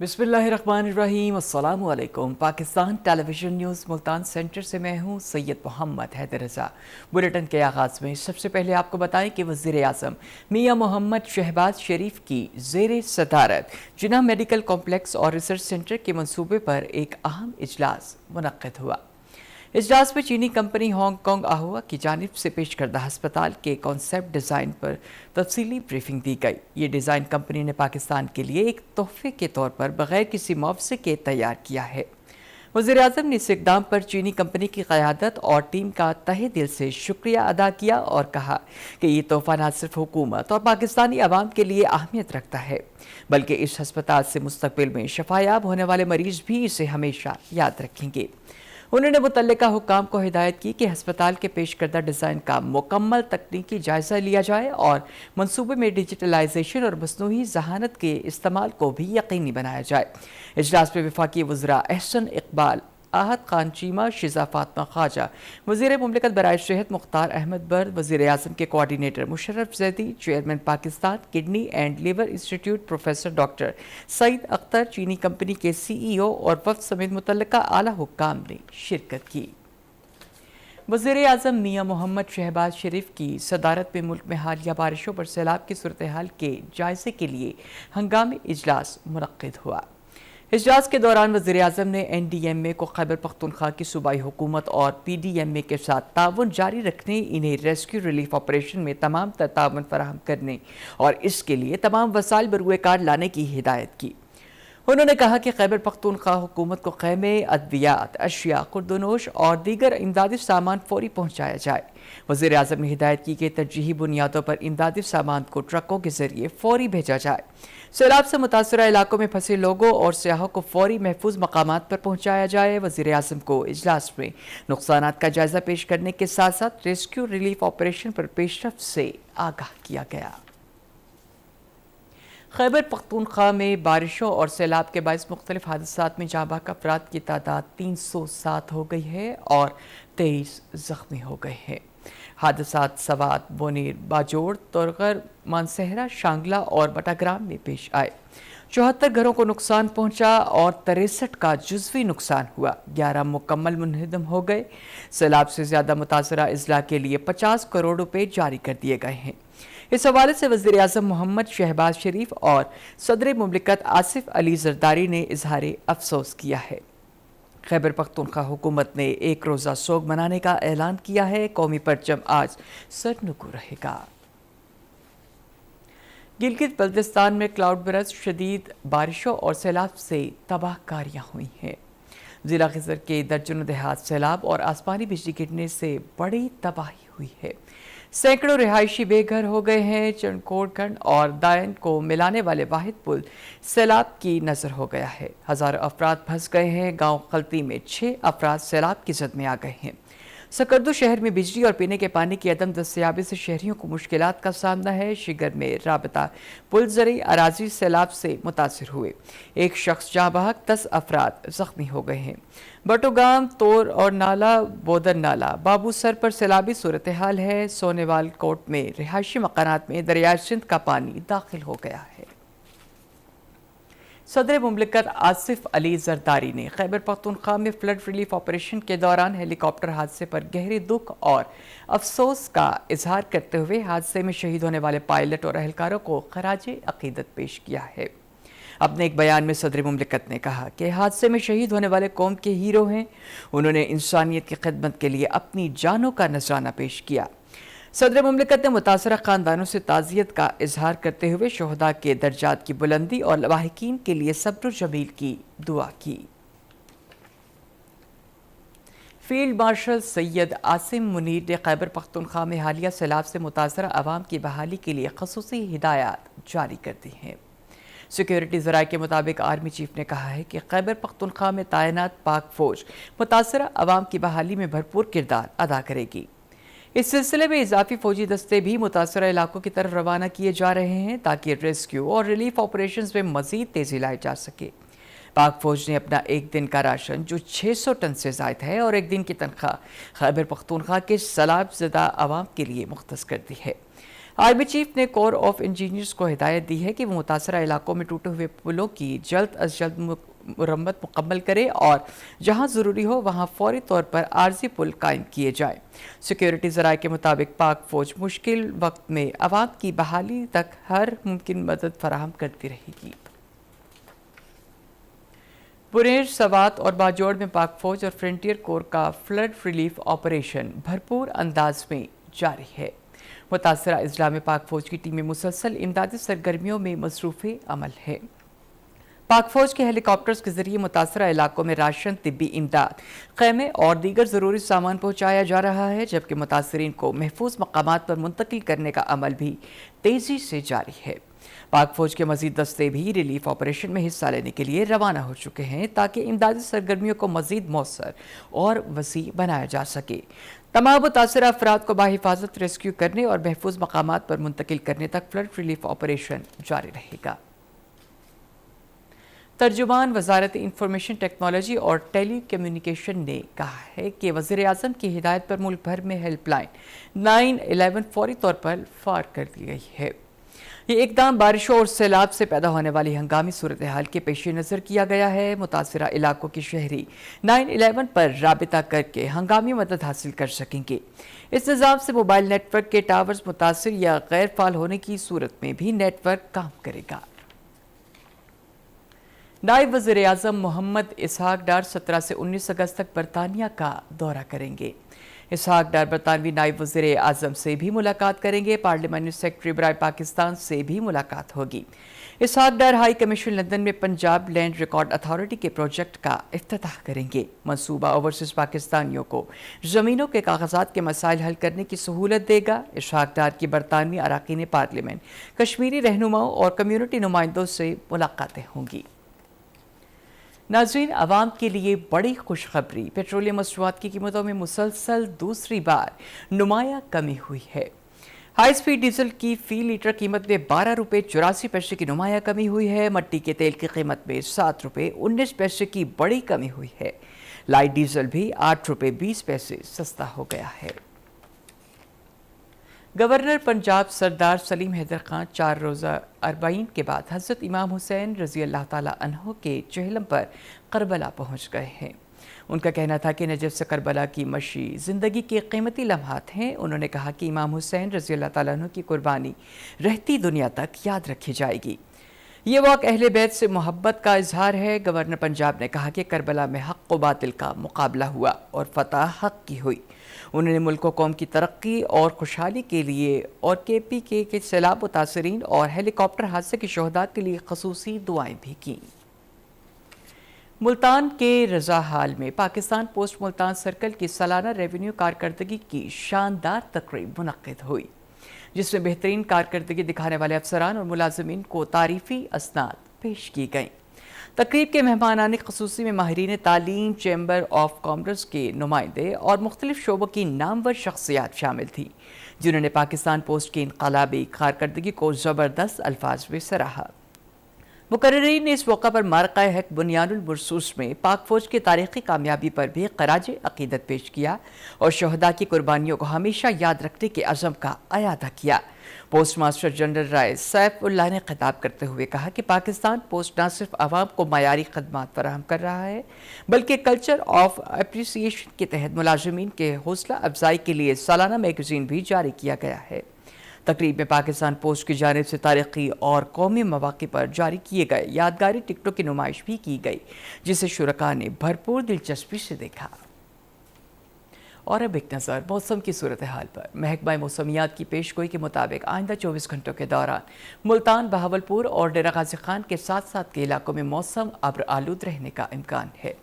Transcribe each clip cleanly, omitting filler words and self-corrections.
बिस्मिल्लाहिर्रहमानिर्रहीम। अस्सलाम वालेकुम। Pakistan television news Multan centre से मैं हूँ सैयद मोहम्मद हैदर रज़ा। बुलेटिन के आगाज़ में सबसे पहले आपको बताएं कि वज़ीर आज़म मियां मोहम्मद शहबाज शरीफ की ज़ेरे सदारत जिन्ना मेडिकल कॉम्प्लेक्स और रिसर्च सेंटर के मंसूबे पर एक अहम इजलास मुनक्किद हुआ। इजलास में चीनी कंपनी हांगकांग आहुआ की जानिब से पेश करदा हस्पताल के कॉन्सेप्ट डिज़ाइन पर तफसीली ब्रीफिंग दी गई। ये डिज़ाइन कंपनी ने पाकिस्तान के लिए एक तोहफे के तौर पर बगैर किसी मुआवजे के तैयार किया है। वज़ीर आज़म ने इस इक़दाम पर चीनी कंपनी की क़यादत और टीम का तहे दिल से शुक्रिया अदा किया और कहा कि ये तोहफ़ा न सिर्फ हुकूमत और पाकिस्तानी अवाम के लिए अहमियत रखता है, बल्कि इस हस्पताल से मुस्तक़बिल में शफायाब होने वाले मरीज़ भी इसे हमेशा याद रखेंगे। उन्होंने मुतल्लिका हुक्काम को हिदायत की कि हस्पताल के पेश करदा डिज़ाइन का मुकम्मल तकनीकी जायज़ा लिया जाए और मंसूबे में डिजिटलाइजेशन और मसनूई ज़हानत के इस्तेमाल को भी यकीनी बनाया जाए। इजलास में वफाकी वज़रा एहसन इकबाल, आहत खान चीमा, शिजा फातमा ख्वाजा, वज़ीर मुमलिकत बराए सेहत मुख्तार अहमद बर्द, वज़ीर आज़म के coordinator Musharraf Zaidi, chairman Pakistan kidney and liver institute professor doctor Saeed Akhtar, चीनी कंपनी के CEO और वफ़द समेत मुतल्लिका आला हुक्काम ने शिरकत की। वज़ीर आज़म मियां मोहम्मद शहबाज शरीफ की सदारत में मुल्क में हालिया बारिशों पर सैलाब की सूरत हाल के जायजे के लिए हंगामी इजलास मुनक्किद हुआ। इजलास के दौरान वज़ीर आज़म ने NDMA को खैबर पख्तूनख्वा की सूबाई हुकूमत और PDMA के साथ ताउन जारी रखने, इन्हें रेस्क्यू रिलीफ ऑपरेशन में तमाम तर ताउन फराहम करने और इसके लिए तमाम वसाइल बरूए कार लाने की हिदायत की। उन्होंने कहा कि खैबर पख्तूनख्वा हुकूमत को खैमे, अद्वियात, अशिया, खुर्दनोश और दीगर इमदादी सामान फौरी पहुँचाया जाए। वज़ीर आज़म ने हिदायत की कि तरजीही बुनियादों पर इमदादी सामान को ट्रकों के जरिए फौरी भेजा जाए। सैलाब से मुतासरा इलाकों में फंसे लोगों और सियाहों को फौरी महफूज मकामात पर पहुँचाया जाए। वज़ीर आज़म को इजलास में नुकसानात का जायजा पेश करने के साथ साथ रेस्क्यू रिलीफ ऑपरेशन पर पेशरफ्त से आगाह किया गया। खैबर पख्तूनख्वा में बारिशों और सैलाब के बायस मुख्तलिफ हादसात में जाँ बहक अफराद की तादाद 307 हो गई है और 23 जख्मी हो गए हैं। हादसात सवात, बोनेर, बाजोड़, तुरगर, मानसहरा, शांगला और बटाग्राम में पेश आए। 74 घरों को नुकसान पहुंचा और 63 का जुज़वी नुकसान हुआ। 11 मुकम्मल मुनहदम हो गए। सैलाब से ज़्यादा मुतासरा अजला के लिए 50 करोड़ रुपए जारी कर दिए गए हैं। इस हवाले से वज़ीर आज़म मोहम्मद शहबाज शरीफ और सदर मुमलिकत आसिफ अली जरदारी ने इजहार अफसोस किया है। खैबर पख्तूनख्वा हुकूमत ने एक रोज़ा सोग मनाने का ऐलान किया है। कौमी परचम आज सरनुकू रहेगा। गिलगित बल्तिस्तान में क्लाउड बरस, शदीद बारिशों और सैलाब से तबाहकारियाँ हुई हैं। जिला खिज़र के दर्जनों देहात सैलाब और आसमानी बिजली गिरने से बड़ी तबाही हुई है। सैकड़ों रिहायशी बेघर हो गए हैं। चंडकोटखंड और दायन को मिलाने वाले वाहिद पुल सैलाब की नज़र हो गया है। हज़ारों अफराद फंस गए हैं। गांव खलती में 6 अफराद सैलाब की जद में आ गए हैं। सकरदू शहर में बिजली और पीने के पानी की अदम दस्तयाबी से शहरियों को मुश्किलात का सामना है। शिगर में राबता पुल जरी अराजी सैलाब से मुतासिर हुए। एक शख्स जाँ बहक, 10 अफराद जख्मी हो गए हैं। बटोगाम, तोर और नाला, बोदन नाला, बाबू सर पर सैलाबी सूरत हाल है। सोनेवाल कोट में रिहायशी मकानात में दरिया सिंध का पानी दाखिल हो गया है। सदर मुमलिकत आसिफ अली जरदारी ने खैबर पख्तूनख्वा में फ्लड रिलीफ ऑपरेशन के दौरान हेलीकॉप्टर हादसे पर गहरे दुख और अफसोस का इजहार करते हुए हादसे में शहीद होने वाले पायलट और अहलकारों को खराजे अकीदत पेश किया है। अपने एक बयान में सदर मुमलिकत ने कहा कि हादसे में शहीद होने वाले कौम के हीरो हैं। उन्होंने इंसानियत की खिदमत के लिए अपनी जानों का नजराना पेश किया। सदर मुमलिकत ने मुतासरा खानदानों से ताज़ियत का इजहार करते हुए शोहदा के दर्जात की बुलंदी और लवाहिकीन के लिए सब्र जमील की दुआ की। फील्ड मार्शल सैयद आसिम मुनीर ने खैबर पख्तूनख्वा में हालिया सैलाब से मुतासरा अवाम की बहाली के लिए खसूसी हिदायत जारी कर दी हैं। सिक्योरिटी ज़राए के मुताबिक आर्मी चीफ ने कहा है कि खैबर पख्तूनख्वा में तैनात पाक फौज मुतासरा अवाम की बहाली में भरपूर किरदार अदा करेगी। इस सिलसिले में इजाफी फौजी दस्ते भी मुतासरा इलाकों की तरफ रवाना किए जा रहे हैं ताकि रेस्क्यू और रिलीफ ऑपरेशंस में मजीद तेजी लाई जा सके। पाक फौज ने अपना एक दिन का राशन जो 600 टन से ज़ायद है और एक दिन की तनख्वाह खैबर पख्तूनख्वा के सैलाब ज़दा अवाम के लिए मुख्तस कर दी है। आर्मी चीफ ने कोर ऑफ इंजीनियर्स को हिदायत दी है कि वो मुतासरा इलाकों में टूटे हुए पुलों की जल्द अज जल्द मुरम्मत मुकम्मल करे और जहां ज़रूरी हो वहां फौरी तौर पर आर्जी पुल कायम किए जाएं। सिक्योरिटी ज़राए के मुताबिक पाक फौज मुश्किल वक्त में अवाम की बहाली तक हर मुमकिन मदद फराहम करती रहेगी। बुरेर, सवात और बाजोड़ में पाक फौज और फ्रंटियर कोर का फ्लड रिलीफ ऑपरेशन भरपूर अंदाज में जारी है। मुतासरा अजला में पाक फौज की टीमें मुसलसल इमदादी सरगर्मियों में मसरूफ़ अमल है। पाक फौज के हेलीकॉप्टर्स के जरिए मुतासरा इलाकों में राशन, तिब्बी इमदाद, खैमे और दीगर ज़रूरी सामान पहुँचाया जा रहा है, जबकि मुतासरीन को महफूज मकामात पर मुंतकिल करने का अमल भी तेज़ी से जारी है। पाक फौज के मजीद दस्ते भी रिलीफ ऑपरेशन में हिस्सा लेने के लिए रवाना हो चुके हैं ताकि इमदादी सरगर्मियों को मजीद मौसर और वसी बनाया जा सके। तमाम मुतासर अफराद को बाहिफाजत रेस्क्यू करने और महफूज मकामात पर मुंतकिल करने तक फ्लड रिलीफ ऑपरेशन जारी रहेगा। तर्जुमान वजारत इंफॉर्मेशन टेक्नोलॉजी और टेली कम्युनिकेशन ने कहा है कि वज़ीर आज़म की हिदायत पर मुल्क भर में हेल्पलाइन 911 फौरी तौर पर फार कर दी गई है। ये इकदाम बारिशों और सैलाब से पैदा होने वाली हंगामी सूरत हाल के पेश नज़र किया गया है। मुतासरा इलाकों के शहरी 911 पर राबिता करके हंगामी मदद हासिल कर सकेंगे। इस निज़ाम से मोबाइल नेटवर्क के टावर्स मुतासर या गैर फाल होने की सूरत में भी नेटवर्क काम करेगा। नायब वज़ीर आज़म मोहम्मद इसहाक डार 17 से 19 अगस्त तक बरतानिया का दौरा करेंगे। इसहाक डार बरतानवी नायब वज़ीर आज़म से भी मुलाकात करेंगे। पार्लियामेंट्री सेक्रेटरी बराए पाकिस्तान से भी मुलाकात होगी। इसहाक डार हाई कमीशन लंदन में पंजाब लैंड रिकॉर्ड अथॉरिटी के प्रोजेक्ट का इफ्तिताह करेंगे। मंसूबा ओवरसीज पाकिस्तानियों को ज़मीनों के कागजात के मसाइल हल करने की सहूलत देगा। इसहाक डार की बरतानवी अरकान पार्लियामेंट, कश्मीरी रहनुमाओं और कम्यूनिटी नुमाइंदों से मुलाकातें होंगी। नाज़रीन, आवाम के लिए बड़ी खुशखबरी, पेट्रोलियम मसनूआत की कीमतों में मुसलसल दूसरी बार नुमाया कमी हुई है। हाई स्पीड डीजल की फी लीटर कीमत में 12 रुपये 84 पैसे की नुमाया कमी हुई है। मट्टी के तेल की कीमत में 7 रुपये 19 पैसे की बड़ी कमी हुई है। लाइट डीजल भी 8 रुपये 20 पैसे सस्ता हो गया है। गवर्नर पंजाब सरदार सलीम हैदर खान 4 रोज़ा अरबाइन के बाद हज़रत इमाम हुसैन रज़ी अल्लाह ताला अन्हो के चहलम पर करबला पहुँच गए हैं। उनका कहना था कि नजफ से करबला की मशी ज़िंदगी के कीमती लम्हात हैं। उन्होंने कहा कि इमाम हुसैन रज़ी अल्लाह ताला अन्हो की कुर्बानी रहती दुनिया तक याद रखी जाएगी। ये वाक़ अहले बैत से मोहब्बत का इजहार है। गवर्नर पंजाब ने कहा कि करबला में हक़ व बातिल का मुकाबला हुआ और फतह हक़ की हुई। उन्होंने मुल्क व कौम की तरक्की और खुशहाली के लिए और KPK के सैलाब मुतासरीन और हेलीकॉप्टर हादसे के शहदा के लिए ख़ुसूसी दुआएं भी की। मुल्तान के रज़ा हाल में पाकिस्तान पोस्ट मुल्तान सर्कल की सालाना रेवेन्यू कारकर्दगी की शानदार तकरीब मुनक्किद हुई, जिसमें बेहतरीन कारकर्दगी दिखाने वाले अफसरान और मुलाजमीन को तारीफ़ी असनाद पेश की गईं। तकरीब के मेहमानान ख़ुसूसी में माहिरीन तालीम, चैम्बर ऑफ कॉमर्स के नुमाइंदे और मुख्तलिफ शोबों की नामवर शख्सियात शामिल थी, जिन्होंने पाकिस्तान पोस्ट की इनकलाबी कारकर्दगी को ज़बरदस्त अल्फाज में सराहा। मुकर्ररीन ने इस मौका पर मारका हक बुनियानुल बुरसूस में पाक फौज की तारीख़ी कामयाबी पर भी ख़राज अक़ीदत पेश किया और शहदा की कुर्बानियों को हमेशा याद रखने के अज़म का अयादा किया। पोस्ट मास्टर जनरल राय सैफुल्लाह ने खिताब करते हुए कहा कि पाकिस्तान पोस्ट न सिर्फ आवाम को मायारी खदमात फराहम कर रहा है, बल्कि कल्चर ऑफ अप्रिसिएशन के तहत मुलाजमीन के हौसला अफजाई के लिए सालाना मैगजीन भी जारी किया गया है। तकरीब में पाकिस्तान पोस्ट की जानिब से तारीख़ी और कौमी मौक़े पर जारी किए गए यादगारी टिकटों की नुमाइश भी की गई, जिसे शुरका ने भरपूर दिलचस्पी से देखा। और अब एक नज़र मौसम की सूरत हाल पर। महकमा मौसमियात की पेशगोई के मुताबिक आइंदा 24 घंटों के दौरान मुल्तान, बहावलपुर और डेरा गाजी खान के साथ साथ के इलाकों में मौसम अब्र आलूद रहने का इम्कान है।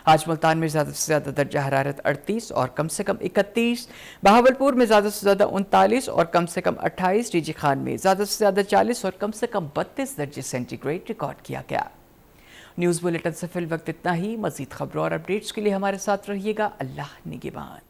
आज मुल्तान में ज़्यादा से ज़्यादा दर्जा हरारत 38 और कम से कम 31, बहावलपुर में ज़्यादा से ज़्यादा 39 और कम से कम 28, डीजी खान में ज़्यादा से ज़्यादा 40 और कम से कम 32 दर्जे सेंटीग्रेड रिकॉर्ड किया गया। न्यूज़ बुलेटिन से फिल वक्त इतना ही। मज़ीद खबरों और अपडेट्स के लिए हमारे साथ रहिएगा। अल्लाह निगहबान।